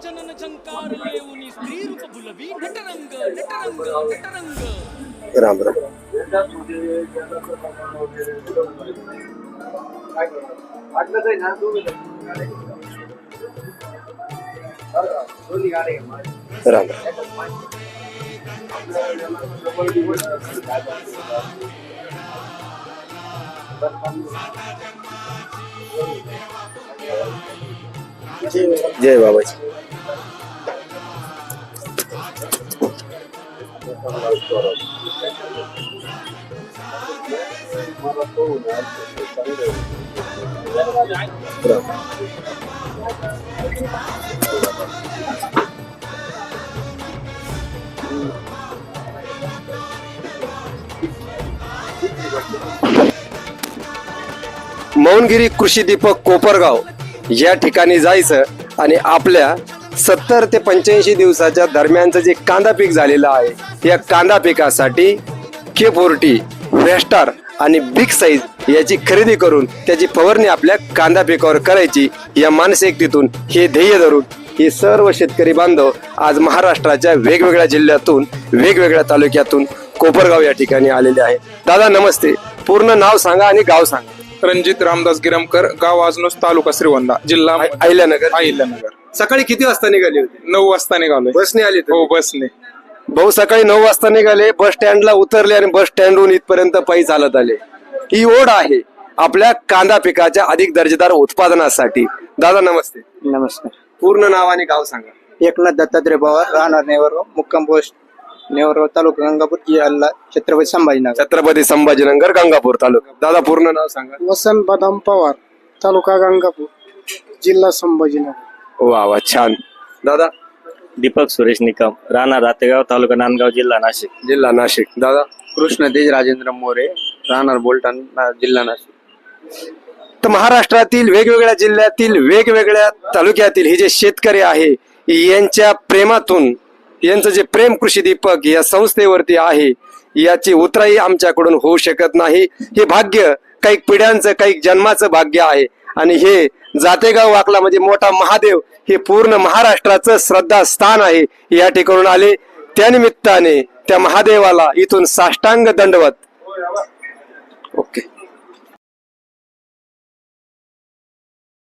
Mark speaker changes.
Speaker 1: गजानन झंकार येऊनी स्त्री रूप भुलवी नटरंग नटरंग नटरंग.
Speaker 2: राम राम. राम राम. जय बाबाजी. मौनगिरी कृषी दीपक कोपरगाव या ठिकाणी जायचं आणि आपल्या 70 ते 85 दिवसाच्या दरम्यानचं जे कांदा पीक झालेलं आहे या कांदा पिकासाठी K40 वेस्टार आणि बिग साईज याची खरेदी करून त्याची फवारणी आपल्या कांदा पिकावर करायची या मानसिकतेतून हे ध्येय धरून हे सर्व शेतकरी बांधव आज महाराष्ट्राच्या वेगवेगळ्या जिल्ह्यातून वेगवेगळ्या तालुक्यातून कोपरगाव या ठिकाणी आलेले आहेत. दादा नमस्ते, पूर्ण नाव सांगा आणि गाव सांगा.
Speaker 3: रणजित रामदास गिरमकर, गाव आजनोस, तालुका श्रीगोंदा, जिल्हा
Speaker 2: अहिल्यानगर. सकाळी किती वाजता निघाले होते?
Speaker 3: 9 वाजता निघालोय.
Speaker 2: बसने आले?
Speaker 3: हो, बसने.
Speaker 2: भाऊ सकाळी 9 वाजता निघाले, बस स्टँडला उतरले आणि बस स्टँडहून इथपर्यंत पायी चालत आले. ही ओढ आहे आपल्या कांदा पिकाच्या अधिक दर्जेदार उत्पादनासाठी. दादा नमस्ते.
Speaker 4: नमस्कार.
Speaker 2: पूर्ण नाव आणि गाव सांगा.
Speaker 4: एकनाथ दत्तात्रय पवार, राहणार नेवरगाव, मुक्काम पोस्ट नेवरगाव, तालुका गंगापूर, जिल्हा छत्रपती संभाजीनगर.
Speaker 2: छत्रपती संभाजीनगर, गंगापूर तालुका. दादा पूर्ण नाव सांगा.
Speaker 4: वसंत बदाम पवार, तालुका गंगापूर, जिल्हा संभाजीनगर.
Speaker 2: वा वा, छान. दादा.
Speaker 5: दीपक सुरेश निकम, राहणार रातेगाव, तालुका नांदगाव, जिल्हा नाशिक.
Speaker 2: जिल्हा नाशिक. दादा.
Speaker 4: कृष्णतेज राजेंद्र मोरे, राहणार बोलटाण, जिल्हा नाशिक.
Speaker 2: तर महाराष्ट्रातील वेगवेगळ्या जिल्ह्यातील वेगवेगळ्या तालुक्यातील हे जे शेतकरी आहे यांच्या प्रेमातून यांचं जे प्रेम कृषी दीपक या संस्थेवरती आहे याची उतराई आमच्याकडून होऊ शकत नाही. हे भाग्य काही पिढ्यांचं काही जन्माचं भाग्य आहे आणि हे जातेगाव वाकला म्हणजे मोठा महादेव हे पूर्ण महाराष्ट्राचं श्रद्धास्थान आहे. या ठिकाणून आले त्यानिमित्ताने त्या महादेवाला इथून साष्टांग दंडवत. ओके.